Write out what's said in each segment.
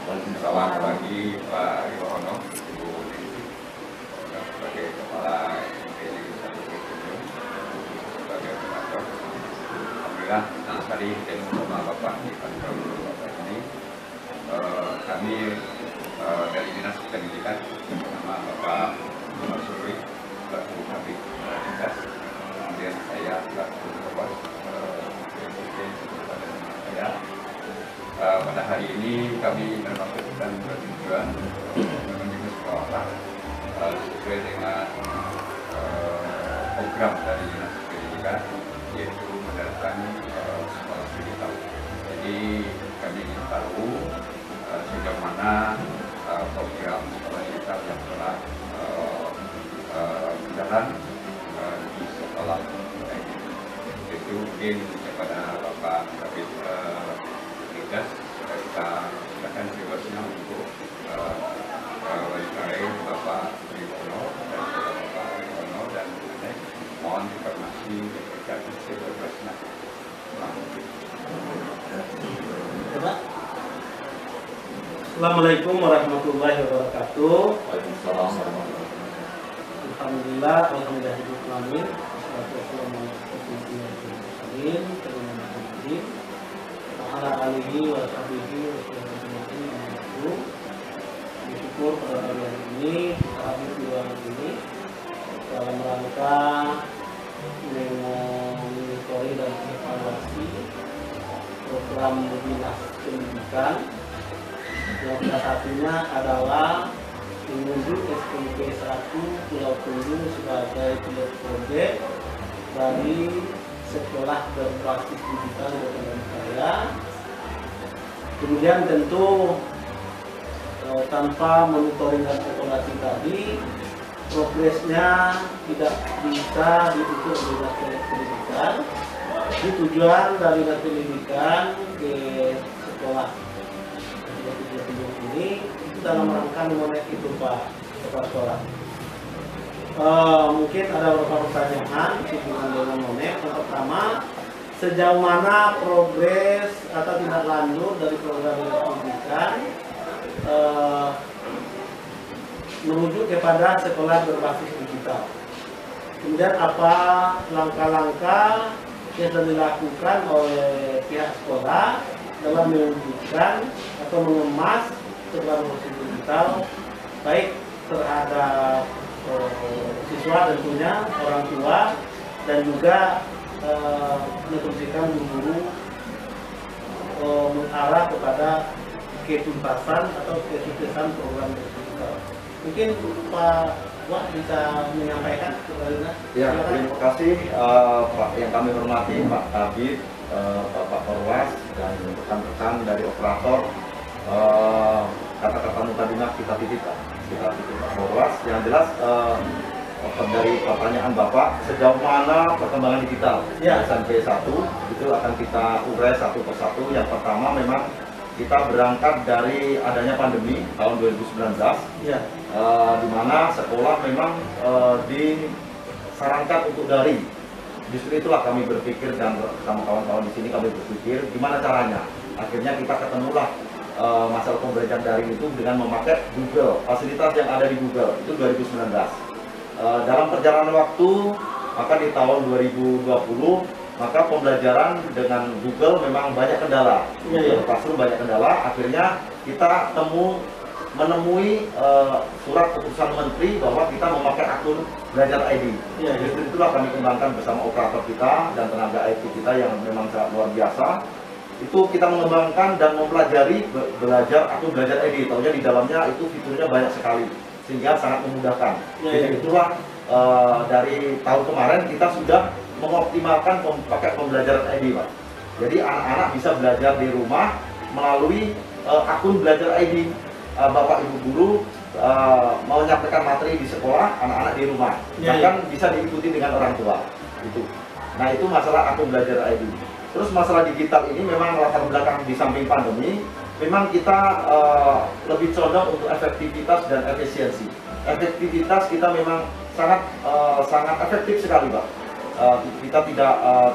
Selamat pagi Pak Yohono, Ibu Desi, sebagai Kepala MPD Satu Kunjung, sebagai operator. Alhamdulillah, senang sekali bertemu sama Bapak di kantor Bapak ini. Kami dari Dinas Pendidikan bersama Bapak Surwi, selaku Kabid Dinas, kemudian saya selaku Kepala saya. Pada hari ini kami memang bertujuan menuju sekolah sesuai dengan program dari Dinas Pendidikan, yaitu mendatangi sekolah digital. Jadi kami ingin tahu sejauh mana program sekolah digital yang telah berjalan di sekolah ini. Itu mungkin kepada Bapak Kabid Dinas, kita silakan bebasnya untuk Wali Bapak Riwono dan Bapak Riwono dan Nenek, mohon informasi terkait bebasnya. Assalamualaikum warahmatullahi wabarakatuh. Waalaikumsalam warahmatullahi wabarakatuh. Alhamdulillah, alhamdulillah, ala alihi wa sahbihi wa sallam. Bersyukur pada hari ini kami dua ini dalam rangka memonitori dan evaluasi program Dinas Pendidikan yang salah satunya adalah menunjuk SPP 1 Pulau Kunjung sebagai pilot proyek dari sekolah berbasis digital Kabupaten Karya. Kemudian tentu tanpa monitoring dan evaluasi tadi, progresnya tidak bisa diukur oleh Dinas Pendidikan. Jadi tujuan dari Dinas Pendidikan ke sekolah ini itu dalam rangka memonet itu Pak Kepala Sekolah. Mungkin ada beberapa pertanyaan hubungan dengan monet. Yang pertama, sejauh mana progres atau tindak lanjut dari program pendidikan menuju kepada sekolah berbasis digital. Kemudian apa langkah-langkah yang telah dilakukan oleh pihak sekolah dalam mewujudkan atau mengemas sekolah berbasis digital, baik terhadap siswa tentunya, orang tua, dan juga menginstruksikan guru mengarah kepada ketuntasan atau kesuksesan program digital. Mungkin Pak Wak bisa menyampaikan kepada. Ya, terima kasih Pak yang kami hormati Pak Kabid, Bapak Korwas, dan rekan-rekan dari operator. Kata-kata mukadimah kita titipkan Pak Korwas. Yang jelas dari pertanyaan Bapak, sejauh mana perkembangan digital SMP 1 itu akan kita urai satu persatu. Yang pertama memang kita berangkat dari adanya pandemi tahun 2019, di mana sekolah memang disarankan untuk daring. Justru itulah kami berpikir, dan sama kawan-kawan di sini kami berpikir gimana caranya. Akhirnya kita ketemulah masalah pembelajaran daring itu dengan memakai Google, fasilitas yang ada di Google itu 2019. Dalam perjalanan waktu, maka di tahun 2020, maka pembelajaran dengan Google memang banyak kendala. Classroom banyak kendala. Akhirnya kita menemui surat keputusan Menteri bahwa kita memakai akun Belajar ID. Justru itulah kami kembangkan bersama operator kita dan tenaga IT kita yang memang sangat luar biasa. Itu kita mengembangkan dan mempelajari belajar akun Belajar ID. Tahunya di dalamnya itu fiturnya banyak sekali, sehingga sangat memudahkan. Jadi itulah dari tahun kemarin kita sudah mengoptimalkan pakai pembelajaran ID, Pak. Jadi anak-anak bisa belajar di rumah melalui akun Belajar ID. Bapak Ibu guru mau menyampaikan materi di sekolah, anak-anak di rumah. Bahkan bisa diikuti dengan orang tua. Itu. Nah, itu masalah akun Belajar ID. Terus masalah digital ini memang latar belakang di samping pandemi, memang kita lebih condong untuk efektivitas dan efisiensi. Efektivitas kita memang sangat efektif sekali, Pak. Kita tidak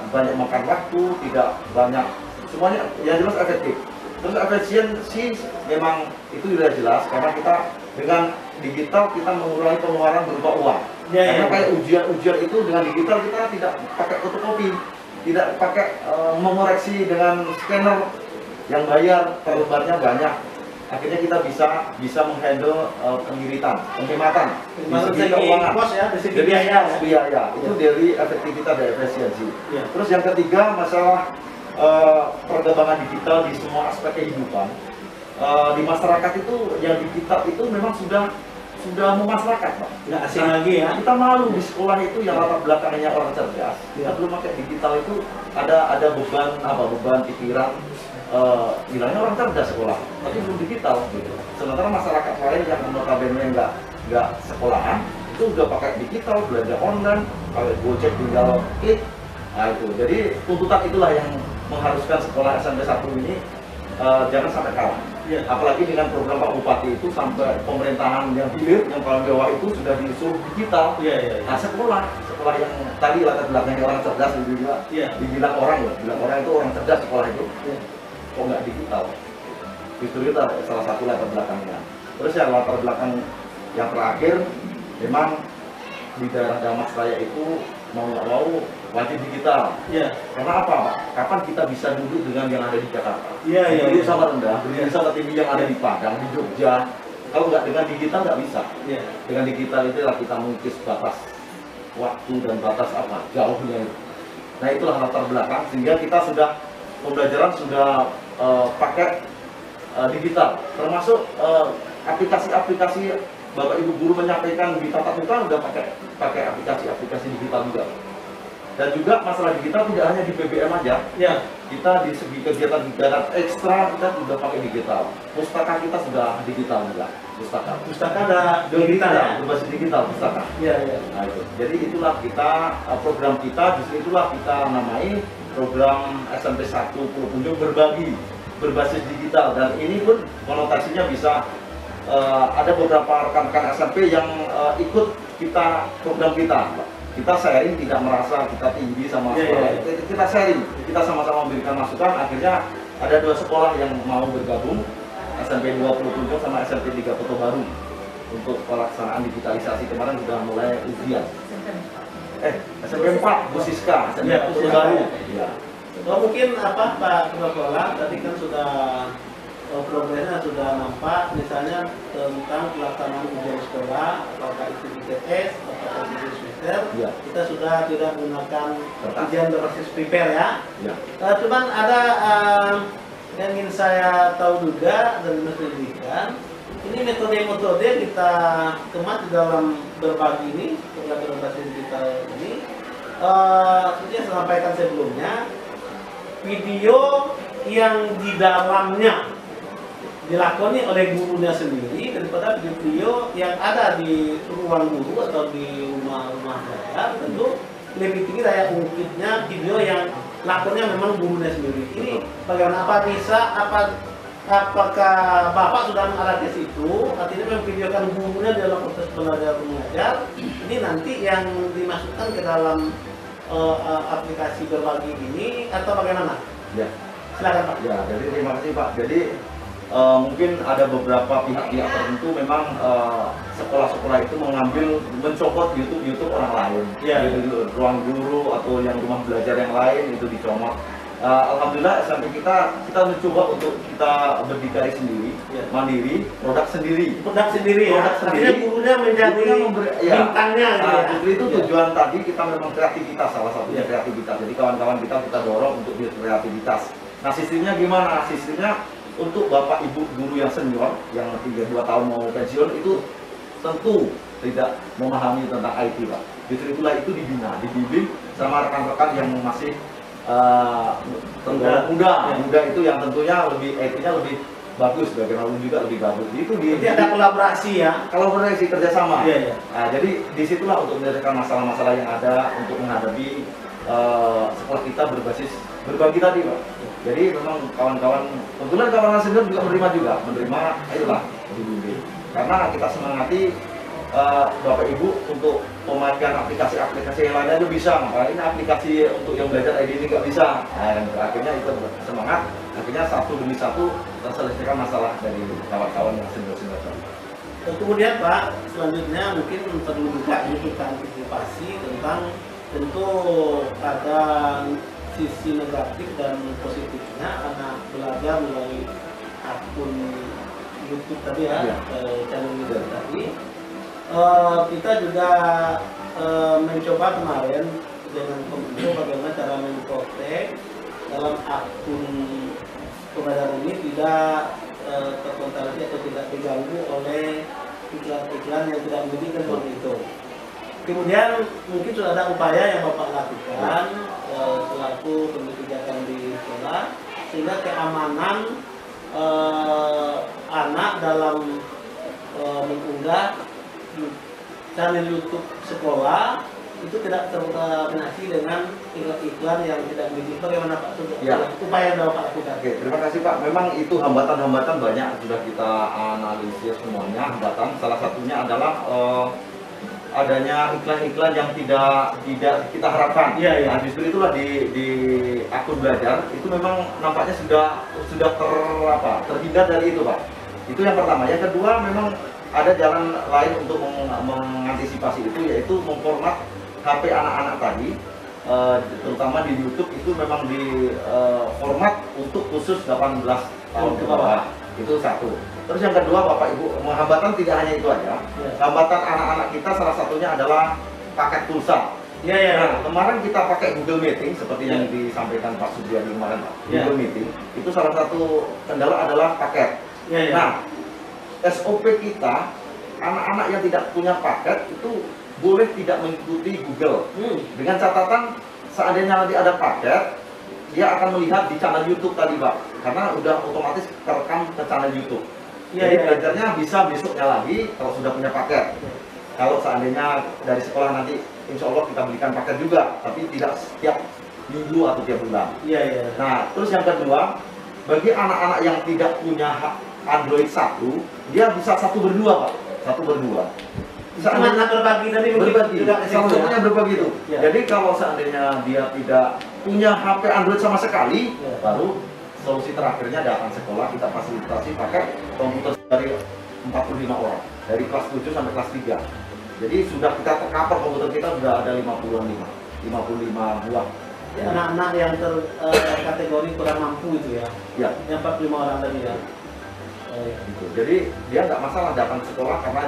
banyak makan waktu, tidak banyak, semuanya yang jelas efektif. Terus efisiensi memang itu sudah jelas karena kita dengan digital kita mengurangi pengeluaran berupa uang. Karena kayak ujian itu dengan digital kita tidak pakai fotokopi, tidak pakai mengoreksi dengan scanner yang bayar per lembarnya banyak. Akhirnya kita bisa menghandle pengiritan, penghematan di segi keuangan, di segi jadi biaya. Itu dari efektivitas dan efisiensi. Ya. Terus yang ketiga masalah perkembangan digital di semua aspek kehidupan. Di masyarakat itu yang digital itu memang sudah memasyarakat, Pak. Nggak asing lagi ya. Kita malu di sekolah itu yang latar belakangnya orang cerdas. Kita belum pakai digital itu ada beban pikiran. Bilangnya orang cerdas sekolah, tapi belum digital gitu. Sementara masyarakat lain yang notabene nggak sekolahan itu udah pakai digital, belajar online, pakai Gojek tinggal klik. Nah itu, jadi tuntutan itulah yang mengharuskan sekolah SMP 1 ini jangan sampai kalah. Ya. Apalagi dengan program Pak Bupati itu sampai pemerintahan yang hilir, yang paling bawah itu sudah disuruh digital. Nah sekolah yang tadi latar belakangnya orang cerdas dibilang orang loh, bilang orang itu orang cerdas sekolah itu. Kok nggak digital? Justru itu salah satu latar belakangnya. Terus yang latar belakang yang terakhir, memang di daerah Damas Raya itu mau nggak mau wajib digital. Karena apa, Pak? Kapan kita bisa duduk dengan yang ada di Jakarta? Duduk sama rendah, sama tinggi yang ada di Padang, di Jogja. Kalau nggak dengan digital nggak bisa. Dengan digital itulah kita mengikis batas waktu dan batas jauhnya itu. Nah itulah latar belakang sehingga kita pembelajaran sudah pakai digital, termasuk aplikasi-aplikasi Bapak Ibu guru menyampaikan di tatap muka sudah pakai aplikasi digital juga. Dan juga masalah digital tidak hanya di BBM aja, kita di segi kegiatan ekstra kita sudah pakai digital. Pustaka kita sudah digital juga. Pustaka ada digital ya, berbasis digital pustaka. Nah itu. Jadi itulah program kita, justru itulah kita namai program SMP 1 Pulau Punjung berbagi berbasis digital, dan ini pun konotasinya bisa ada beberapa rekan-rekan SMP yang ikut program kita sharing, tidak merasa kita tinggi sama sekolah. Kita sharing, kita sama-sama memberikan masukan. Akhirnya ada 2 sekolah yang mau bergabung, SMP 2 Pulau Punjung sama SMP 3 Kota Baru untuk pelaksanaan digitalisasi. Kemarin sudah mulai ujian. SMP 4 Bu Siska, SMP Kota Baru. Mungkin Pak Kepala tadi kan sudah progresnya sudah nampak, misalnya tentang pelaksanaan ujian sekolah, apakah itu di TS, apakah itu di semester, kita sudah tidak menggunakan ujian berbasis prepare ya. Cuman ada yang ingin saya tahu juga dari Mas Pendidikan, ini metode-metode kita kemas di dalam berbagi ini, program berbasis digital ini, seperti yang saya sampaikan sebelumnya, video yang di dalamnya dilakoni oleh gurunya sendiri daripada video yang ada di ruang guru atau di rumah belajar, tentu lebih tinggi daya ungkitnya video yang lakonnya memang gurunya sendiri. Ini bagaimana, apakah Bapak sudah mengarah ke situ, artinya memvideokan gurunya dalam proses belajar mengajar, ini nanti yang dimasukkan ke dalam aplikasi berbagi ini atau bagaimana? Silakan Pak. Jadi terima kasih Pak. Jadi mungkin ada beberapa pihak-pihak tertentu memang sekolah-sekolah itu mencopot YouTube orang lain, ruang guru atau yang rumah belajar yang lain itu dicomot. Alhamdulillah SMP kita mencoba untuk kita berdikari sendiri, mandiri, produk sendiri. Artinya gurunya menjadi bintangnya. Itu tujuan tadi kita memang kreativitas, salah satunya kreativitas. Jadi kawan-kawan kita dorong untuk kreativitas. Nah sistemnya gimana? Sistemnya untuk Bapak Ibu guru yang senior yang 3-2 tahun mau pensiun itu tentu tidak memahami tentang IT Pak. Justru itulah itu dibina, dibimbing sama rekan-rekan yang masih muda itu yang tentunya lebih IT-nya lebih bagus, bagaimanapun juga lebih bagus. Itu ada kolaborasi kolaborasi kerjasama. Nah, jadi disitulah untuk menyelesaikan masalah-masalah yang ada untuk menghadapi sekolah kita berbasis berbagi tadi Pak. Jadi memang kawan-kawan, kebetulan kawan-kawan senior juga menerima, ayolah dibimbing. Karena kita semangati Bapak Ibu untuk pemakaian aplikasi-aplikasi yang lainnya itu bisa, makanya ini aplikasi untuk yang belajar ID ini nggak bisa. Nah, akhirnya itu semangat, akhirnya satu demi satu terselesaikan masalah dari kawan-kawan yang senior-senior tadi. Kemudian Pak, selanjutnya mungkin perlu juga kita antisipasi tentang tentu ada sisi negatif dan positifnya anak belajar melalui akun YouTube tadi ya, channel YouTube tadi. Kita juga mencoba kemarin dengan Kominfo bagaimana cara memprotek dalam akun pembelajaran ini tidak terkontaminasi atau tidak diganggu oleh iklan-iklan yang tidak mendidik seperti itu. Kemudian mungkin sudah ada upaya yang Bapak lakukan selaku pendidikan di sekolah sehingga keamanan anak dalam mengunggah channel YouTube sekolah itu tidak terkontaminasi dengan iklan yang tidak mendidik. Bagaimana Pak? Ya. Upaya yang Bapak lakukan. Oke, terima kasih Pak. Memang itu hambatan-hambatan banyak sudah kita analisis semuanya. Hambatan salah satunya adalah adanya iklan-iklan yang tidak kita harapkan. Iya, iya. Nah, justru itulah di akun belajar itu memang nampaknya sudah terhindar dari itu Pak. Itu yang pertama. Yang kedua memang ada jalan lain untuk mengantisipasi itu, yaitu memformat HP anak-anak tadi, terutama di YouTube itu memang di format untuk khusus 18 tahun ke bawah. Itu satu. Terus yang kedua Bapak Ibu, hambatan tidak hanya itu aja. Hambatan anak-anak kita salah satunya adalah paket pulsa. Iya, iya. Nah, kemarin kita pakai Google Meeting seperti yang disampaikan Pak Sudiani kemarin Pak. Google Meeting itu salah satu kendala adalah paket. Iya. Nah, SOP kita anak-anak yang tidak punya paket itu boleh tidak mengikuti Google. Dengan catatan seandainya nanti ada paket, dia akan melihat di channel YouTube tadi Pak, karena udah otomatis terekam ke channel YouTube. Jadi belajarnya bisa besoknya lagi kalau sudah punya paket. Kalau seandainya dari sekolah nanti insya Allah kita belikan paket juga, tapi tidak setiap minggu atau tiap bulan. Nah, terus yang kedua, bagi anak-anak yang tidak punya Android 1, dia bisa 1/2 Pak, 1/2. Seandainya berbagi tadi juga salah satunya berbagi itu. Jadi kalau seandainya dia tidak punya HP Android sama sekali, baru solusi terakhirnya datang sekolah, kita fasilitasi pakai komputer dari 45 orang, dari kelas 7 sampai kelas 3. Jadi sudah kita tercover, komputer kita sudah ada 55 buah. Anak-anak yang terkategori kurang mampu itu ya? Yang 45 orang tadi ya? Gitu. Jadi dia nggak masalah datang ke sekolah karena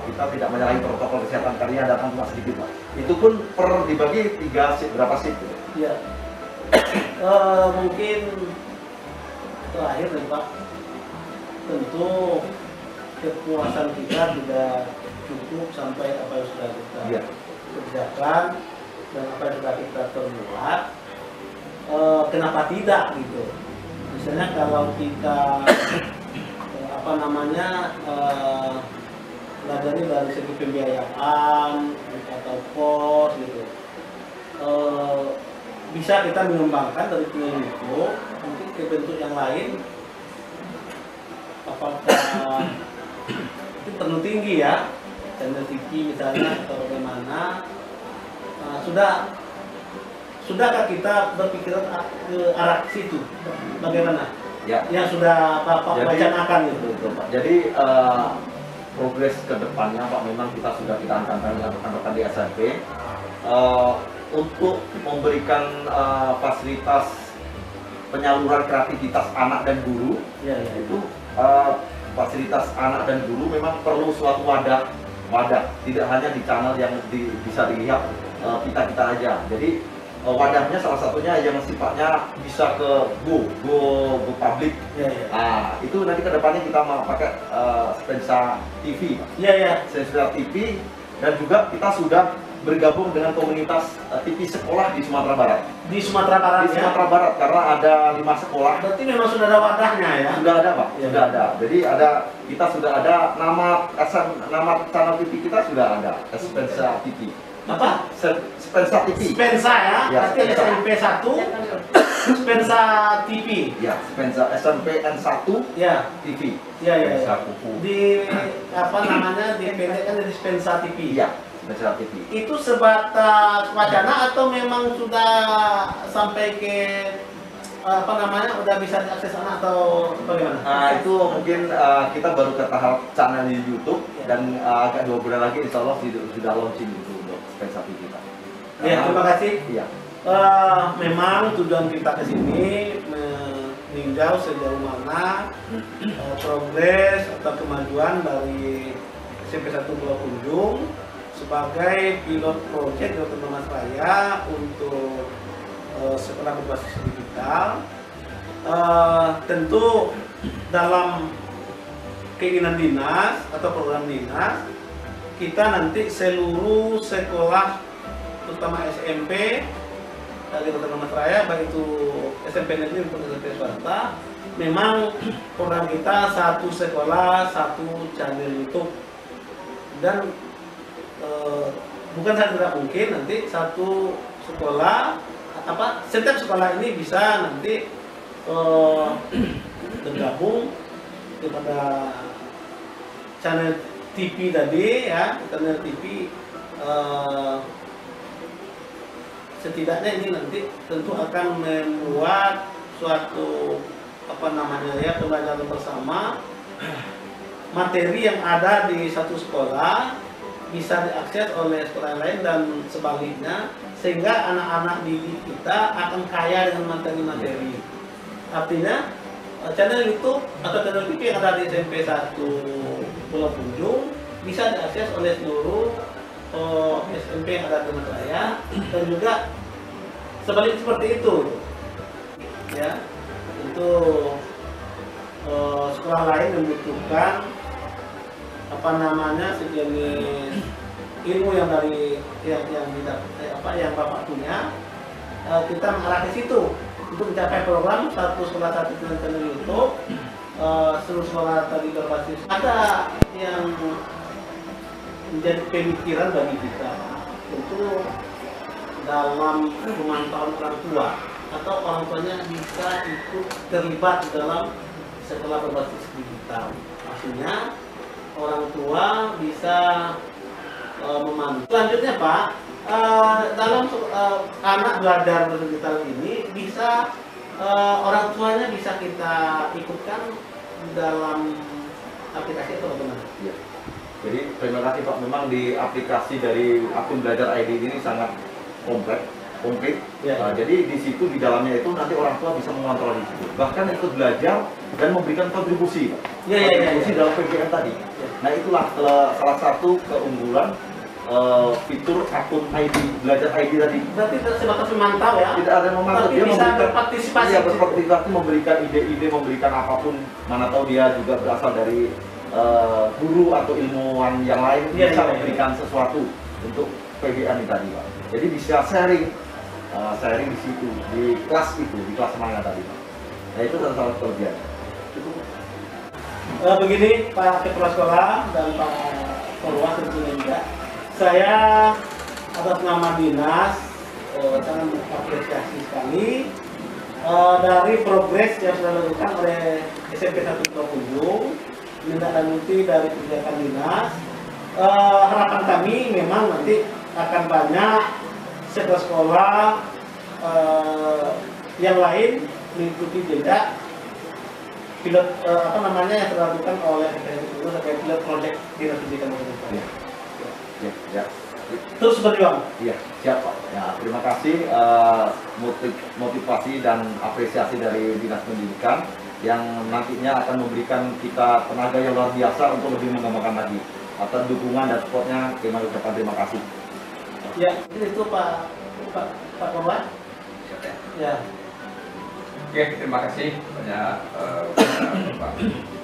kita tidak menyalahi protokol kesehatan karena datang cuma sedikit Pak. Itu pun per dibagi 3 shift, berapa shift? Iya. Mungkin terakhir nih Pak, tentu kepuasan kita tidak cukup sampai apa yang sudah kita kerjakan dan apa yang sudah kita perbuat. Kenapa tidak gitu? Misalnya kalau kita belajarnya dari segi pembiayaan atau kos gitu, bisa kita mengembangkan dari Kominfo mungkin ke bentuk yang lain. Apakah itu perlu tinggi ya, channel TV misalnya atau bagaimana? Sudahkah kita berpikiran ke arah situ? Bagaimana? Yang sudah Bapak wacanakan itu. Pak. Jadi progres ke depannya Pak, memang kita ancangkan dengan rekan-rekan di SMP untuk memberikan fasilitas penyaluran kreativitas anak dan guru. Itu fasilitas anak dan guru memang perlu suatu wadah, tidak hanya di channel yang bisa dilihat kita aja. Jadi wadahnya salah satunya yang sifatnya bisa ke go public. Nah, itu nanti kedepannya kita mau pakai Spensa TV. Spensa TV, dan juga kita sudah bergabung dengan komunitas TV sekolah di Sumatera Barat. Di Sumatera Barat. Di Sumatera Barat karena ada 5 sekolah. Berarti memang sudah ada wadahnya ya? Sudah ada Pak, sudah ada. Jadi kita sudah ada nama channel TV kita sudah ada, Spensa TV. Apa? Spensa TV. Spensa ya? Berarti SMP 1 Spensa TV. Ya, Spensa SMPN 1 Ya, TV. ya, ya, ya. Spensa kuku. Di apa namanya dipendekkan dari Spensa TV. Iya, Spensa TV. Itu sebatas wacana atau memang sudah sampai ke apa namanya udah bisa diakses anak atau bagaimana? Nah, itu mungkin kita baru ke tahap channel di YouTube dan agak 2 bulan lagi insya Allah sudah launching itu untuk Spensa TV kita. Ya, terima kasih. Iya. Memang tujuan kita ke sini meninjau sejauh mana progres atau kemajuan dari SMP 1 Pulau Kunjung sebagai pilot project di Otonomas Raya untuk sekolah berbasis digital. Tentu dalam keinginan dinas atau program dinas kita nanti seluruh sekolah terutama SMP dari Otonomas Raya, baik itu SMP negeri maupun SMP swasta, memang program kita satu sekolah satu channel YouTube dan bukan saja tidak mungkin nanti satu sekolah setiap sekolah ini bisa nanti bergabung kepada channel TV tadi ya, channel TV. Setidaknya ini nanti tentu akan membuat suatu pembelajaran bersama, materi yang ada di satu sekolah bisa diakses oleh sekolah lain dan sebaliknya, sehingga anak-anak didik kita akan kaya dengan materi-materi. Artinya channel YouTube atau channel TV yang ada di SMP 1 Pulau Kunjung bisa diakses oleh seluruh SMP yang ada di Otonomas Raya, dan juga sebaliknya seperti itu ya. Untuk sekolah lain membutuhkan sejenis ilmu yang dari yang Bapak punya, kita mengarah ke situ untuk mencapai program satu sekolah satu channel YouTube. Seluruh sekolah tadi berbasis ada yang menjadi pemikiran bagi kita, tentu dalam pemantauan orang tua atau orang tuanya bisa ikut terlibat dalam sekolah berbasis digital. Maksudnya orang tua bisa memantau. Selanjutnya Pak, dalam anak belajar digital ini bisa orang tuanya bisa kita ikutkan dalam aplikasi atau bagaimana? Ya. Jadi terima kasih Pak, memang di aplikasi dari akun belajar ID ini sangat komplit. Ya. Jadi di situ di dalamnya itu nanti orang tua bisa mengontrol di situ, bahkan ikut belajar dan memberikan kontribusi, Pak. Kontribusi dalam PGM tadi. Ya. Nah itulah salah satu keunggulan fitur akun ID belajar ID tadi. Berarti sebatas memantau ya? Tidak ada yang memantau, tapi dia bisa memberikan berpartisipasi. Iya, berpartisipasi, memberikan ide-ide, memberikan apapun. Mana tahu dia juga berasal dari guru atau ilmuwan yang lain, bisa memberikan sesuatu untuk PGM tadi, Pak. Jadi bisa sharing di situ, di kelas itu, di kelas mana tadi, Pak. Nah itu salah satu kelebihan. Begini Pak Kepala Sekolah dan Pak Perwas tentunya juga, saya atas nama dinas sangat mengapresiasi sekali dari progres yang sudah dilakukan oleh SMP 1 Pulau Kunjung, menindaklanjuti dari kebijakan dinas. Harapan kami memang nanti akan banyak sekolah-sekolah yang lain mengikuti jejak pilot yang dilakukan oleh itu sebagai pilot project dinas pendidikan Indonesia. Ya. Terus berjuang. Iya, siap Pak. Ya, terima kasih motivasi dan apresiasi dari Dinas Pendidikan yang nantinya akan memberikan kita tenaga yang luar biasa untuk lebih mengembangkan lagi. Atas dukungan dan supportnya, kami ucapkan terima kasih. Ya, itu Pak Korban. Ya. Oke, terima kasih banyak Pak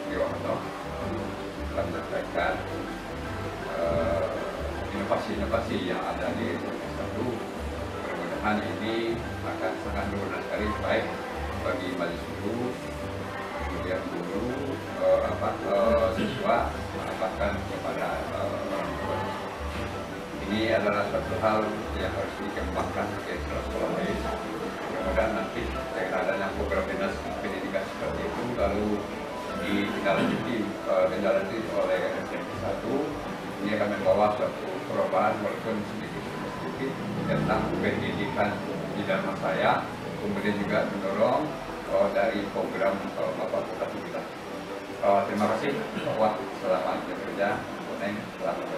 Yohanto telah menyampaikan inovasi-inovasi yang ada di SMP 1. Mudah-mudahan ini akan sangat berguna sekali, baik bagi mahasiswa guru, kemudian guru, siswa, bahkan kepada orang tua. Ini adalah suatu hal yang harus dikembangkan ke sekolah lain. mudah-mudahan nanti dengan adanya program dinas pendidikan seperti itu lalu ditindaklanjuti oleh SMP 1, ini akan membawa suatu perubahan walaupun sedikit tentang pendidikan di dalam saya, kemudian juga mendorong dari program Bapak Bupati kita. Terima kasih, Bapak. Selamat bekerja. Selamat.